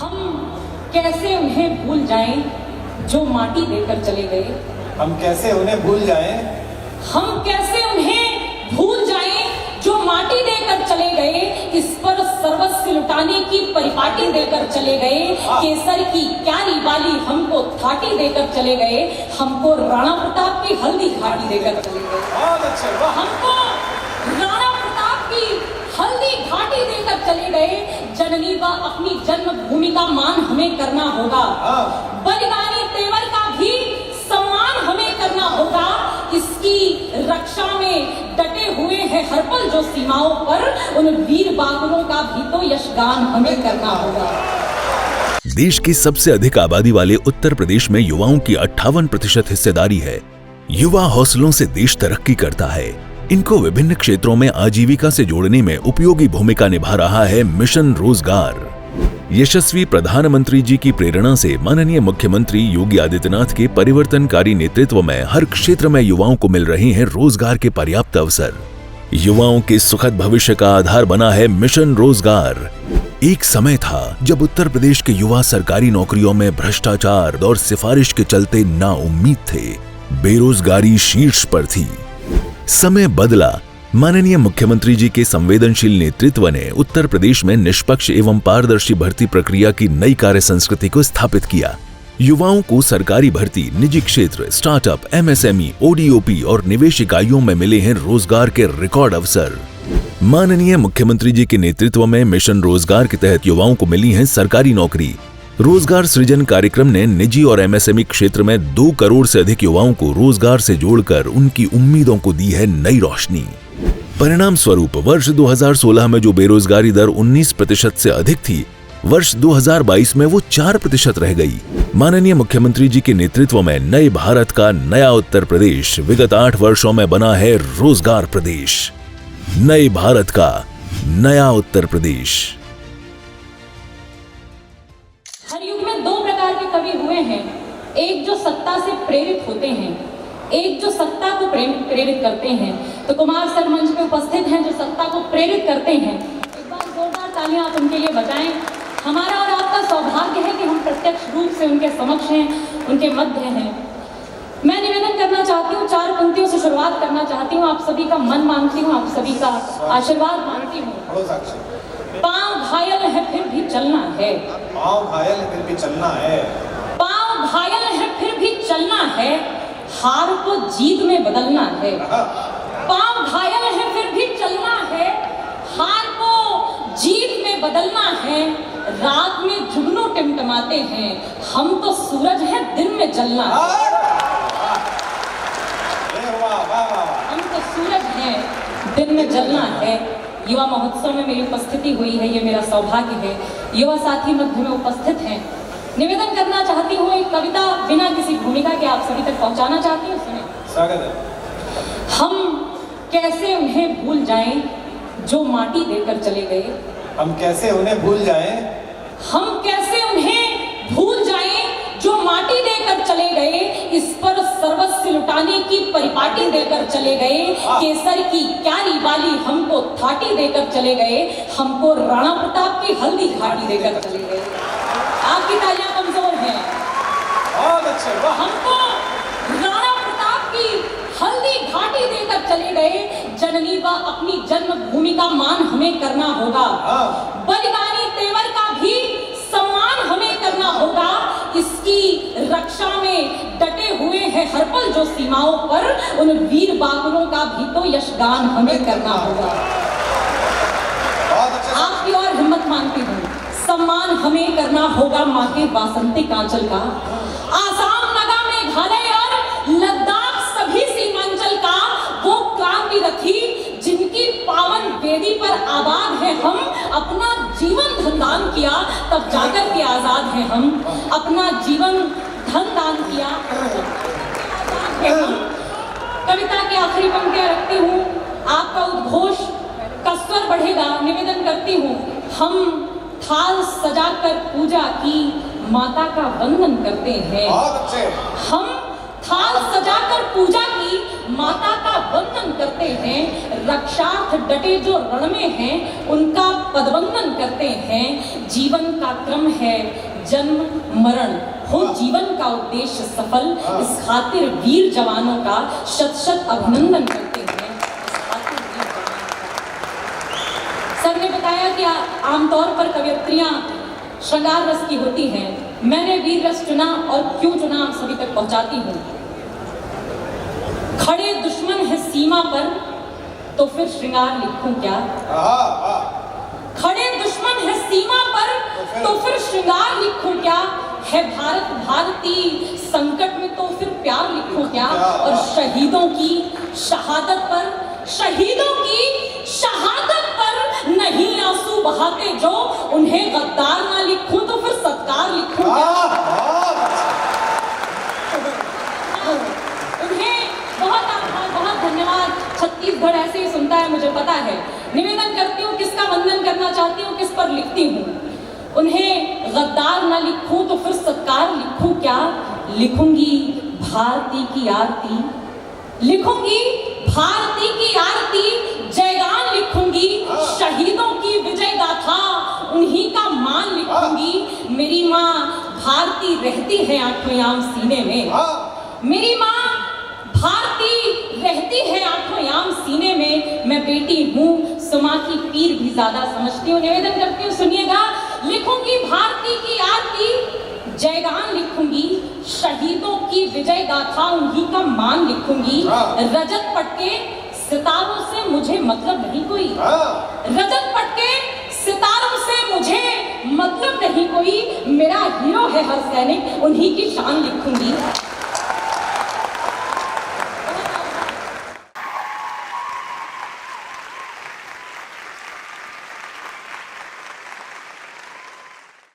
हम कैसे उन्हें भूल जाएं जो माटी देकर चले गए। हम कैसे उन्हें भूल जाएं। हम कैसे उन्हें भूल जाएं जो माटी देकर चले गए। इस पर सर्वस्व लुटाने की परिपाटी देकर चले गए। केसर की क्यारी वाली हमको थाटी देकर चले गए। हमको राणा प्रताप की हल्दी घाटी देकर चले गए। बहुत अच्छे, वाह। हमको राणा प्रताप की हल्दी घाटी देकर चले गए। जननी व अपनी जन्मभूमि का मान हमें करना होगा। बलिदानी तेवर का भी सम्मान हमें करना होगा। इसकी रक्षा में डटे हुए हैं हर पल जो सीमाओं पर, उन वीर बाबुओं का भी तो यशगान हमें करना होगा। देश की सबसे अधिक आबादी वाले उत्तर प्रदेश में युवाओं की 58% हिस्सेदारी है। युवा हौसलों से देश तरक्की करता है। इनको विभिन्न क्षेत्रों में आजीविका से जोड़ने में उपयोगी भूमिका निभा रहा है मिशन रोजगार। यशस्वी प्रधानमंत्री जी की प्रेरणा से माननीय मुख्यमंत्री योगी आदित्यनाथ के परिवर्तनकारी नेतृत्व में हर क्षेत्र में युवाओं को मिल रहे हैं रोजगार के पर्याप्त अवसर। युवाओं के सुखद भविष्य का आधार बना है मिशन रोजगार। एक समय था जब उत्तर प्रदेश के युवा सरकारी नौकरियों में भ्रष्टाचार और सिफारिश के चलते नाउम्मीद थे। बेरोजगारी शीर्ष पर थी। समय बदला। माननीय मुख्यमंत्री जी के संवेदनशील नेतृत्व ने उत्तर प्रदेश में निष्पक्ष एवं पारदर्शी भर्ती प्रक्रिया की नई कार्य संस्कृति को स्थापित किया। युवाओं को सरकारी भर्ती, निजी क्षेत्र, स्टार्टअप, एमएसएमई, ओडीओपी और निवेश इकाइयों में मिले हैं रोजगार के रिकॉर्ड अवसर। माननीय मुख्यमंत्री जी के नेतृत्व में मिशन रोजगार के तहत युवाओं को मिली है सरकारी नौकरी। रोजगार सृजन कार्यक्रम ने निजी और एमएसएमई क्षेत्र में 2 करोड़ से अधिक युवाओं को रोजगार से जोड़कर उनकी उम्मीदों को दी है नई रोशनी। परिणाम स्वरूप वर्ष 2016 में जो बेरोजगारी दर 19% से अधिक थी, वर्ष 2022 में वो 4% रह गई। माननीय मुख्यमंत्री जी के नेतृत्व में नए भारत का नया उत्तर प्रदेश विगत 8 वर्षों में बना है रोजगार प्रदेश। नए भारत का नया उत्तर प्रदेश। हर युग में 2 प्रकार के कवि हुए हैं। एक जो सत्ता से प्रेरित होते हैं, एक जो सत्ता को प्रेरित करते हैं। तो कुमार सर मंच पे उपस्थित हैं जो सत्ता को प्रेरित करते हैं। एक बार जोरदार तालियां आप उनके लिए बजाएं। हमारा और आपका सौभाग्य है कि हम प्रत्यक्ष रूप से उनके समक्ष हैं, उनके मध्य हैं। मैं निवेदन करना चाहती हूँ, 4 पंक्तियों से शुरुआत करना चाहती हूँ। आप सभी का मन मांगती हूँ, आप सभी का आशीर्वाद मांगती हूँ। पाँव घायल है फिर भी चलना है। पाँव घायल है फिर भी चलना है। पाँव घायल है फिर भी चलना है। हार को जीत में बदलना है। पाँव घायल है फिर भी चलना है। हार को जीत में बदलना है। रात में जुगनू टिमटिमाते हैं, हम तो सूरज है दिन में जलना है। हम तो सूरज है दिन में जलना है। युवा महोत्सव में मेरी उपस्थिति हुई है, ये मेरा सौभाग्य है। युवा साथी मध्य में उपस्थित हैं। निवेदन करना चाहती हूँ, एक कविता बिना किसी भूमिका के आप सभी तक पहुंचाना चाहती हूँ। सुने। स्वागत है। हम कैसे उन्हें भूल जाएं जो माटी देकर चले गए। हम कैसे उन्हें भूल जाएं। हम कैसे उन्हें भूल जाएं जो माटी देकर चले गए। इस पर सर्वस्व लुटाने की परिपाटी देकर चले गए। केसर की क्यारी वाली हमको थाटी देकर चले गए। हमको राणा प्रताप की हल्दी घाटी देकर चले गए। आपकी तालियां कमजोर हैं। बहुत अच्छे, वाह। हमको राणा प्रताप की हल्दी घाटी देकर चले गए। जननी व अपनी जन्मभूमि का मान हमें करना होगा। बलिदानी तेवर का भी सम्मान हमें करना होगा। इसकी रक्षा में डटे हुए हैं हर पल जो सीमाओं पर, उन वीर बाबुओं का भी तो यशगान हमें करना होगा। आपकी और हिम्मत मांगती हूँ। सम्मान हमें करना होगा माँ के वासंतिक आंचल का। आसाम, नगा, मेघालय और लद्दाख सभी सीमांचल का वो क्रांति रथी जिनकी पावन वेदी पर आबाद है हम। अपना जीवन धन दान किया तब जाकर के आजाद हैं हम। अपना जीवन धन दान किया। कविता की आखिरी पंक्तियां रखती हूँ। आपका उद्घोष का स्वर बढ़ेगा। निवेदन करती हूँ। हम थाल सजाकर पूजा की माता का वंदन करते हैं। बहुत अच्छे। हम थाल सजाकर पूजा की माता का वंदन करते हैं, रक्षार्थ डटे जो रण में हैं उनका पदवंदन करते हैं। जीवन का क्रम है जन्म मरण, हो जीवन का उद्देश्य सफल, इस खातिर वीर जवानों का शत शत अभिनंदन करते हैं। इस खातिर वीर जवानों का। सर ने बताया कि आमतौर पर कवयित्रियां श्रृंगार रस की होती हैं। मैंने वीर रस चुना और क्यों चुना आप सभी तक पहुंचाती हूं। खड़े दुश्मन है सीमा पर तो फिर श्रृंगार लिखूं क्या। खड़े दुश्मन है सीमा पर तो फिर श्रृंगार लिखूं क्या। है भारत भारती संकट में तो फिर प्यार लिखूं क्या। और शहीदों की शहादत पर, शहीदों की शहादत पर नहीं आंसू बहाते जो, उन्हें गद्दार ना लिखूं तो फिर सत्कार लिखूं क्या। उन्हें बहुत आभार, बहुत धन्यवाद। छत्तीसगढ़ ऐसे ही सुनता है, मुझे पता है। निवेदन करती हूँ, किसका वंदन करना चाहती हूँ, किस पर लिखती हूँ। उन्हें गद्दार ना लिखूं तो फिर सत्कार लिखूं क्या। लिखूंगी भारती की आरती, लिखूंगी भारती की आरती, जयगान लिखूंगी, शहीदों की विजय गाथा उन्हीं का मान लिखूंगी। मेरी माँ भारती रहती है आंखों याम सीने में, मेरी माँ भारती रहती है आंखों याम सीने में। मैं बेटी हूँ सुमा की पीर भी ज्यादा समझती हूँ। निवेदन करती हूँ, सुनिएगा। लिखूंगी भारती की आरती, जयगान लिखूंगी, शहीदों की विजय गाथा उन्हीं का मान लिखूंगी। रजत पटके सितारों से मुझे मतलब नहीं कोई, रजत पटके सितारों से मुझे मतलब नहीं कोई। मेरा हीरो है हर सैनिक, उन्हीं की शान लिखूंगी।